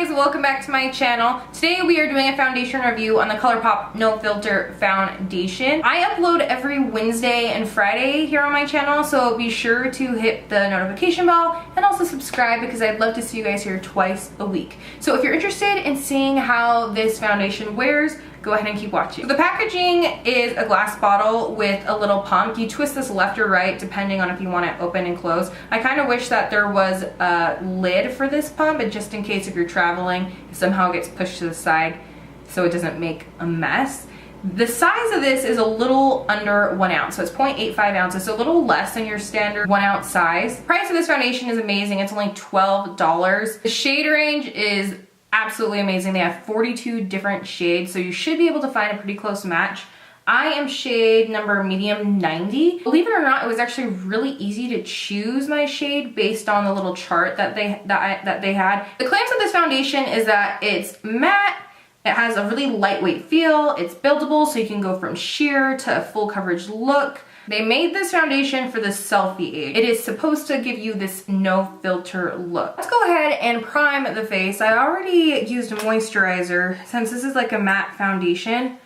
guys, welcome back to my channel. Today we are doing a foundation review on the Colourpop No Filter Foundation. I upload every Wednesday and Friday here on my channel, so be sure to hit the notification bell and also subscribe because I'd love to see you guys here twice a week. So if you're interested in seeing how this foundation wears, go ahead and keep watching. So the packaging is a glass bottle with a little pump. You twist this left or right depending on if you want it open and closed. I kind of wish that there was a lid for this pump, and just in case if you're traveling, it somehow gets pushed to the side so it doesn't make a mess. The size of this is a little under 1 ounce, so it's 0.85 ounces, so a little less than your standard 1 ounce size. The price of this foundation is amazing. It's only $12. The shade range is absolutely amazing. They have 42 different shades, so you should be able to find a pretty close match. I am shade number medium 90. Believe it or not, it was actually really easy to choose my shade based on the little chart that they had. The claims of this foundation is that it's matte, it has a really lightweight feel, it's buildable so you can go from sheer to a full coverage look. They made this foundation for the selfie age. It is supposed to give you this no filter look. Let's go ahead and prime the face. I already used a moisturizer. Since this is like a matte foundation,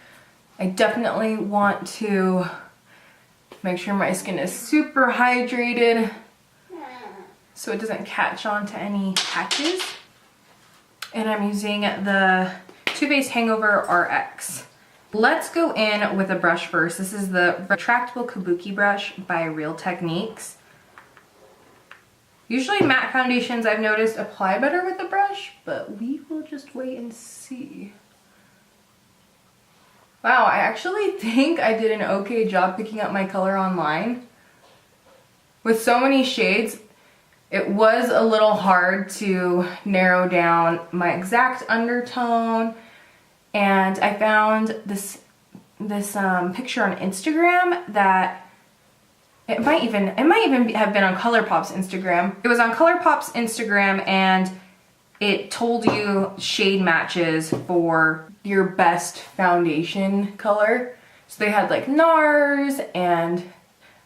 I definitely want to make sure my skin is super hydrated so it doesn't catch on to any patches. And I'm using the Too Faced Hangover RX. Let's go in with a brush first. This is the retractable kabuki brush by Real Techniques. Usually matte foundations, I've noticed, apply better with the brush, but we will just wait and see. Wow, I actually think I did an okay job picking up my color online. With so many shades, it was a little hard to narrow down my exact undertone. And I found this picture on Instagram that it might even have been on Colourpop's Instagram. It was on Colourpop's Instagram, and it told you shade matches for your best foundation color. So they had like NARS and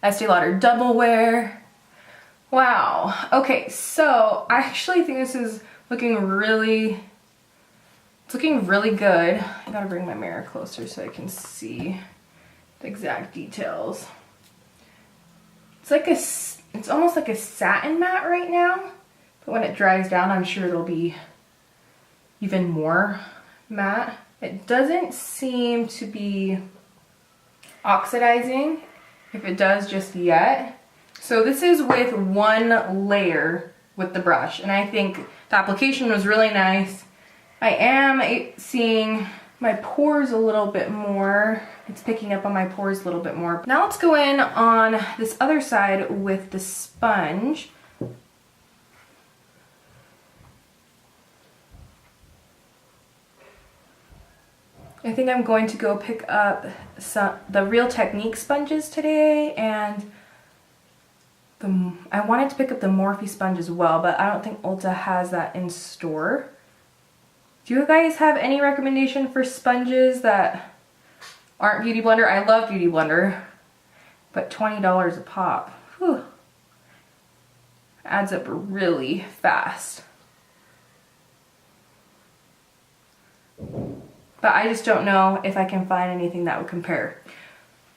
Estee Lauder Double Wear. Wow. Okay, so I actually think this is looking really good. I gotta bring my mirror closer so I can see the exact details. It's almost like a satin matte right now, but when it dries down, I'm sure it'll be even more matte. It doesn't seem to be oxidizing, if it does just yet. So this is with one layer with the brush, and I think the application was really nice. I am seeing my pores a little bit more. It's picking up on my pores a little bit more. Now let's go in on this other side with the sponge. I think I'm going to go pick up the Real Techniques sponges today, and I wanted to pick up the Morphe sponge as well, but I don't think Ulta has that in store. Do you guys have any recommendation for sponges that aren't Beauty Blender? I love Beauty Blender, but $20 a pop, whew, adds up really fast. But I just don't know if I can find anything that would compare.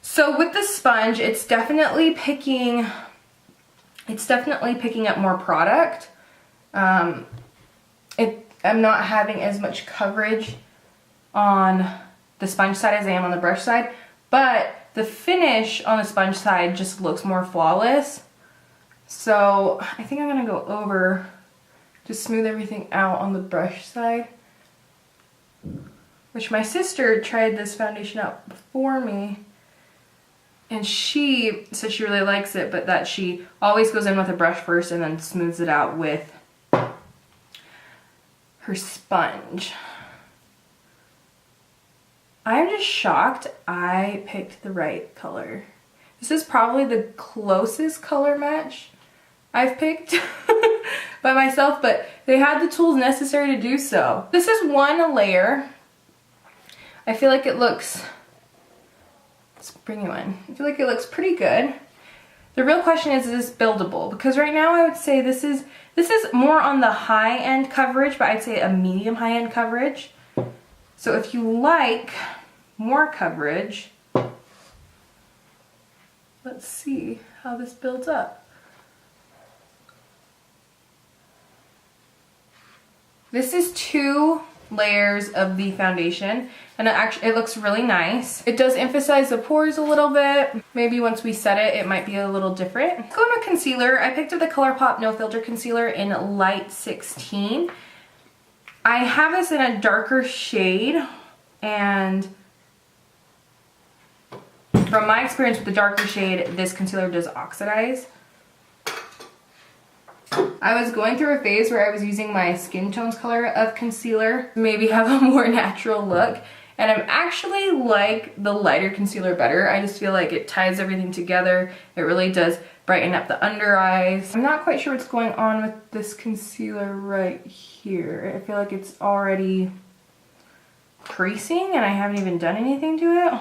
So with the sponge, it's definitely picking up more product. I'm not having as much coverage on the sponge side as I am on the brush side, but the finish on the sponge side just looks more flawless. So I think I'm gonna go over to smooth everything out on the brush side, which my sister tried this foundation out before me, and she said she really likes it, but that she always goes in with a brush first and then smooths it out with her sponge. I'm just shocked I picked the right color. This is probably the closest color match I've picked by myself, but they had the tools necessary to do so. This is one layer. I feel like it looks, let's bring you in. I feel like it looks pretty good. The real question is this buildable? Because right now I would say this is more on the high end coverage, but I'd say a medium high end coverage. So if you like more coverage, let's see how this builds up. This is 2 layers of the foundation, and it looks really nice. It does emphasize the pores a little bit. Maybe once we set it, it might be a little different. Going with concealer, I picked up the Colourpop No Filter Concealer in Light 16. I have this in a darker shade, and from my experience with the darker shade, this concealer does oxidize. I was going through a phase where I was using my skin tone's color of concealer, maybe have a more natural look, and I'm actually like the lighter concealer better. I just feel like it ties everything together. It really does brighten up the under eyes. I'm not quite sure what's going on with this concealer right here. I feel like it's already creasing and I haven't even done anything to it.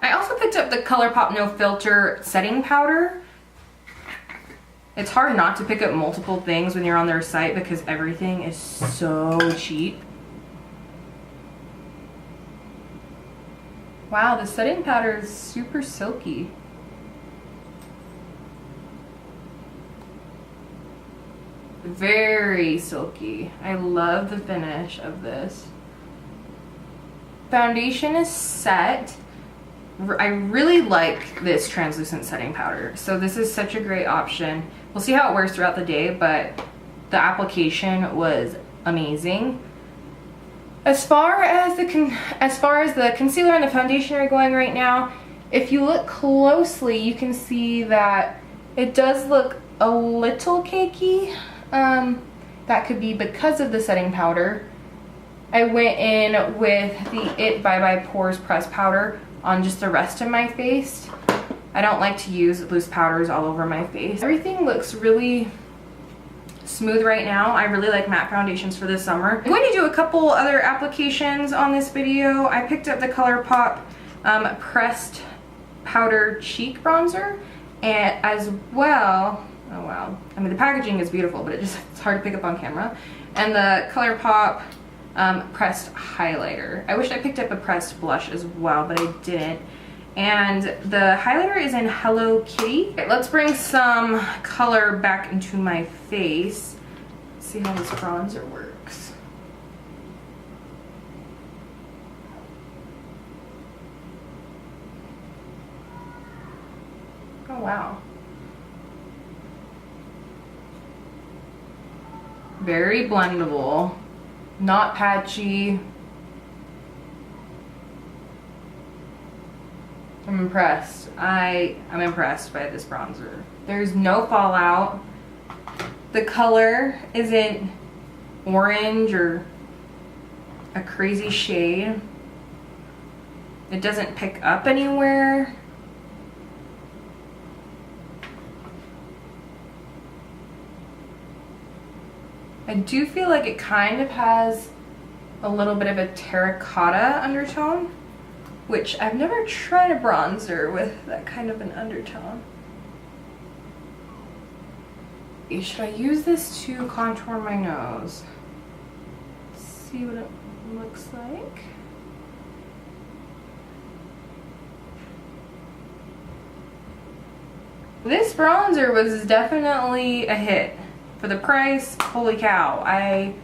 I also picked up the Colourpop No Filter setting powder. It's hard not to pick up multiple things when you're on their site because everything is so cheap. Wow, the setting powder is super silky. Very silky. I love the finish of this. Foundation is set. I really like this translucent setting powder. So this is such a great option. We'll see how it wears throughout the day, but the application was amazing. As far as the concealer and the foundation are going right now, if you look closely, you can see that it does look a little cakey. That could be because of the setting powder. I went in with the It Bye Bye Pores Press Powder on just the rest of my face. I don't like to use loose powders all over my face. Everything looks really smooth right now. I really like matte foundations for this summer. I'm going to do a couple other applications on this video. I picked up the Colourpop Pressed Powder Cheek Bronzer, and as well, oh wow, I mean the packaging is beautiful, but it's hard to pick up on camera, and the Colourpop pressed highlighter. I wish I picked up a pressed blush as well, but I didn't. And the highlighter is in Hello Kitty. Okay, let's bring some color back into my face. See how this bronzer works. Oh wow. Very blendable. Not patchy. I'm impressed. I'm impressed by this bronzer. There's no fallout. The color isn't orange or a crazy shade. It doesn't pick up anywhere. I do feel like it kind of has a little bit of a terracotta undertone, which I've never tried a bronzer with that kind of an undertone. Should I use this to contour my nose? Let's see what it looks like. This bronzer was definitely a hit. For the price, holy cow, I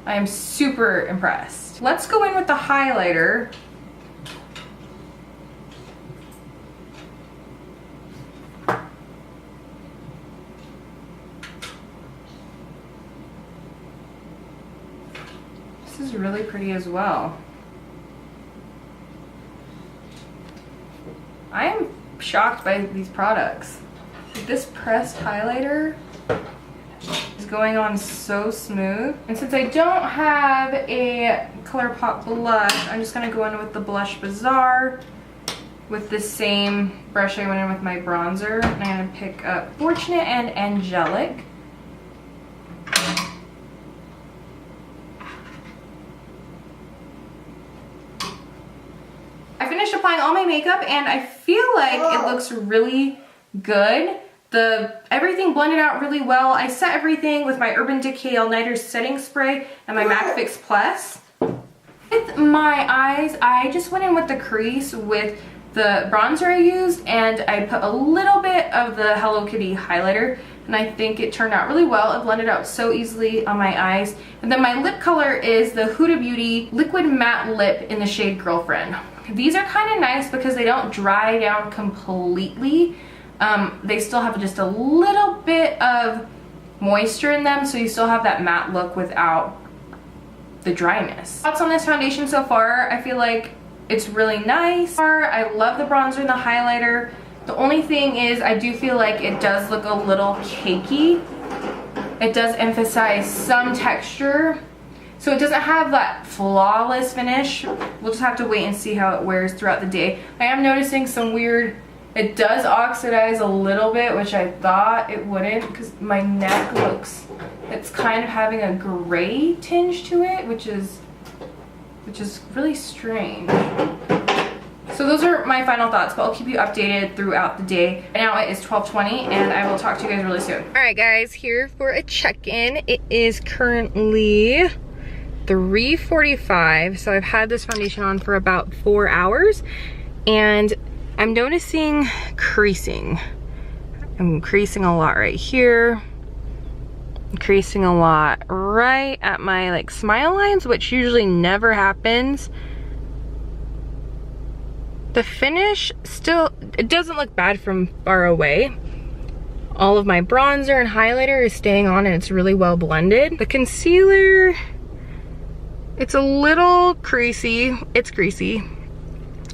am super impressed. Let's go in with the highlighter. This is really pretty as well. I am shocked by these products. This pressed highlighter is going on so smooth. And since I don't have a Colourpop blush, I'm just gonna go in with the Blush Bazaar with the same brush I went in with my bronzer. And I'm gonna pick up Fortunate and Angelic. makeup and I feel like it looks really good. Everything blended out really well. I set everything with my Urban Decay All Nighter setting spray and my MAC Fix Plus. With my eyes, I just went in with the crease with the bronzer I used, and I put a little bit of the Hello Kitty highlighter, and I think it turned out really well. It blended out so easily on my eyes. And then my lip color is the Huda Beauty Liquid Matte Lip in the shade Girlfriend. These are kind of nice because they don't dry down completely. They still have just a little bit of moisture in them, so you still have that matte look without the dryness. Thoughts on this foundation so far? I feel like it's really nice. I love the bronzer and the highlighter. The only thing is I do feel like it does look a little cakey. It does emphasize some texture, so it doesn't have that flawless finish. We'll just have to wait and see how it wears throughout the day. I am noticing some weird, it does oxidize a little bit, which I thought it wouldn't because my neck looks, it's kind of having a gray tinge to it, which is really strange. So those are my final thoughts, but I'll keep you updated throughout the day. Right now it is 12:20 and I will talk to you guys really soon. All right guys, here for a check-in. It is currently 3:45, so I've had this foundation on for about 4 hours and I'm noticing creasing. I'm creasing a lot right here. I'm creasing a lot right at my like smile lines, which usually never happens. The finish still, it doesn't look bad from far away. All of my bronzer and highlighter is staying on and it's really well blended. The concealer, it's a little creasy. It's greasy.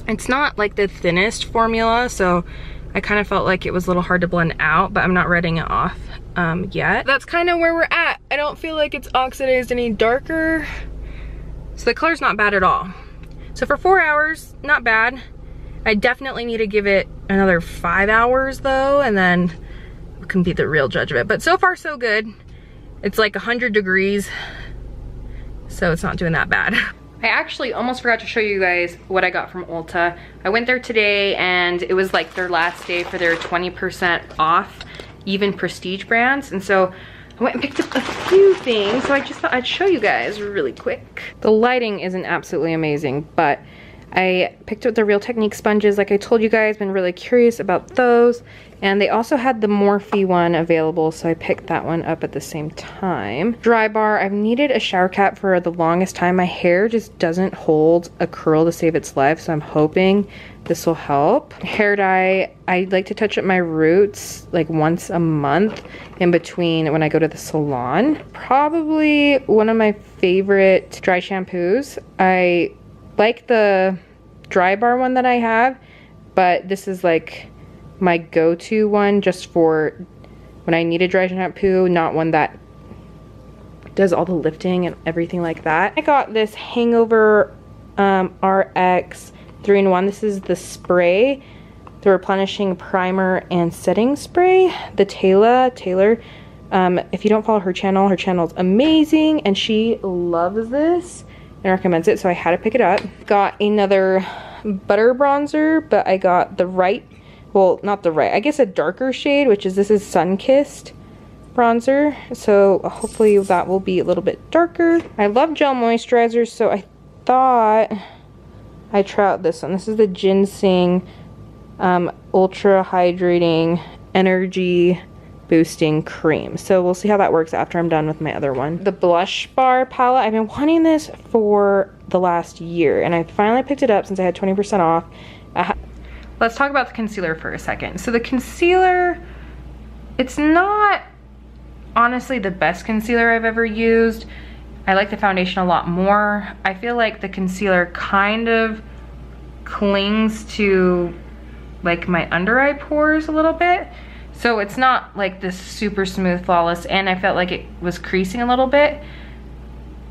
It's not like the thinnest formula, so I kind of felt like it was a little hard to blend out, but I'm not redding it off yet. That's kind of where we're at. I don't feel like it's oxidized any darker. So the color's not bad at all. So for 4 hours, not bad. I definitely need to give it another 5 hours though, and then we can be the real judge of it. But so far so good. It's like 100 degrees, so it's not doing that bad. I actually almost forgot to show you guys what I got from Ulta. I went there today and it was like their last day for their 20% off, even prestige brands. And so I went and picked up a few things. So I just thought I'd show you guys really quick. The lighting isn't absolutely amazing, but I picked up the Real Technique sponges. Like I told you guys, been really curious about those. And they also had the Morphe one available, so I picked that one up at the same time. Dry bar, I've needed a shower cap for the longest time. My hair just doesn't hold a curl to save its life, so I'm hoping this will help. Hair dye, I like to touch up my roots like once a month in between when I go to the salon. Probably one of my favorite dry shampoos. I like the Dry Bar one that I have, but this is like my go-to one just for when I need a dry shampoo, not one that does all the lifting and everything like that. I got this Hangover RX 3-in-1. This is the spray, the replenishing primer and setting spray, the Taylor. If you don't follow her channel's amazing and she loves this and recommends it, so I had to pick it up. Got another butter bronzer, but I got the right, well, not the right, I guess a darker shade, which is, this is Sun-Kissed bronzer, so hopefully that will be a little bit darker. I love gel moisturizers, so I thought I'd try out this one. This is the Ginseng Ultra Hydrating Energy Boosting Cream. So we'll see how that works after I'm done with my other one. The Blush Bar palette, I've been wanting this for the last year, and I finally picked it up since I had 20% off. Let's talk about the concealer for a second. So the concealer, it's not honestly the best concealer I've ever used. I like the foundation a lot more. I feel like the concealer kind of clings to like my under eye pores a little bit. So it's not like this super smooth, flawless, and I felt like it was creasing a little bit.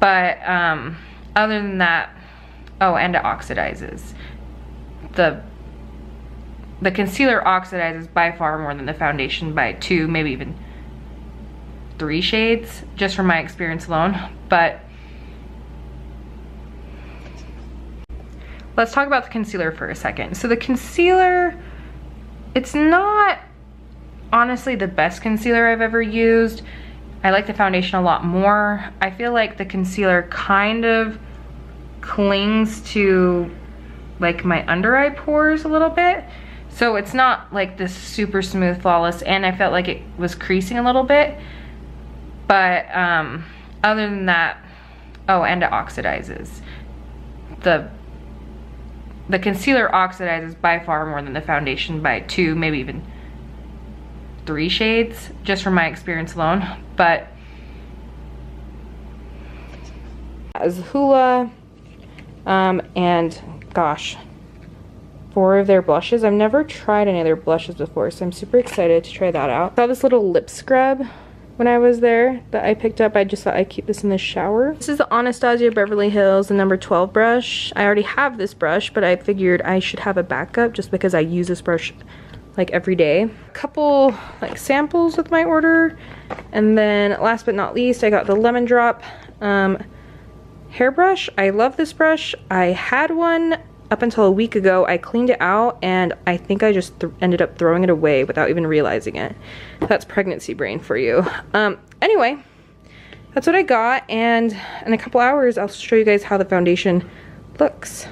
But other than that, oh, and it oxidizes. The concealer oxidizes by far more than the foundation by 2, maybe even 3 shades, just from my experience alone. But let's talk about the concealer for a second. So the concealer, it's not honestly the best concealer I've ever used. I like the foundation a lot more. I feel like the concealer kind of clings to like my under eye pores a little bit. So it's not like this super smooth, flawless, and I felt like it was creasing a little bit. But other than that, oh, and it oxidizes. The concealer oxidizes by far more than the foundation by 2, maybe even 3 shades, just from my experience alone. But as Hoola, and gosh, 4 of their blushes. I've never tried any of their blushes before, so I'm super excited to try that out. I saw this little lip scrub when I was there that I picked up. I just thought I'd keep this in the shower. This is the Anastasia Beverly Hills, the number 12 brush. I already have this brush, but I figured I should have a backup just because I use this brush like every day. A couple like samples with my order. And then last but not least, I got the Lemon Drop hairbrush. I love this brush. I had one up until a week ago. I cleaned it out and I think I just ended up throwing it away without even realizing it. That's pregnancy brain for you. Anyway, that's what I got, and in a couple hours I'll show you guys how the foundation looks.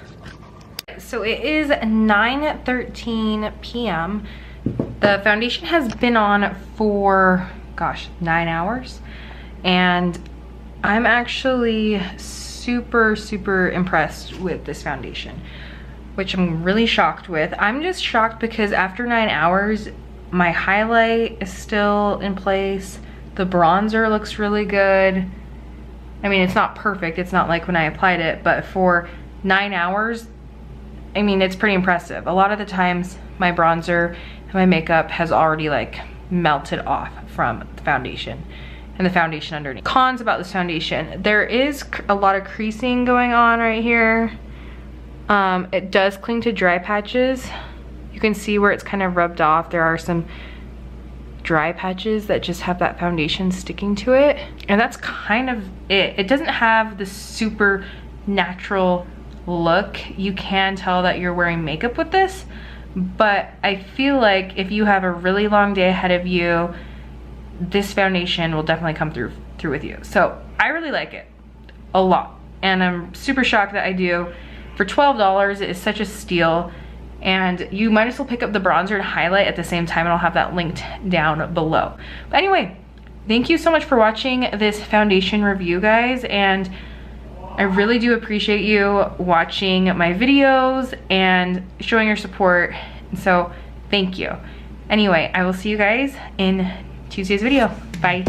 So it is 9:13 p.m. The foundation has been on for, gosh, 9 hours, and I'm actually super impressed with this foundation, which I'm really shocked with. I'm just shocked because after 9 hours, my highlight is still in place. The bronzer looks really good. I mean, it's not perfect. It's not like when I applied it, but for 9 hours, I mean, it's pretty impressive. A lot of the times my bronzer and my makeup has already like melted off from the foundation and the foundation underneath. Cons about this foundation: there is a lot of creasing going on right here. It does cling to dry patches. You can see where it's kind of rubbed off. There are some dry patches that just have that foundation sticking to it, and that's kind of it. It doesn't have the super natural look. You can tell that you're wearing makeup with this, but I feel like if you have a really long day ahead of you, this foundation will definitely come through with you. So I really like it a lot, and I'm super shocked that I do. For $12, it is such a steal, and you might as well pick up the bronzer and highlight at the same time, and I'll have that linked down below. But anyway, thank you so much for watching this foundation review, guys, and I really do appreciate you watching my videos and showing your support. So thank you. Anyway, I will see you guys in Tuesday's video. Bye.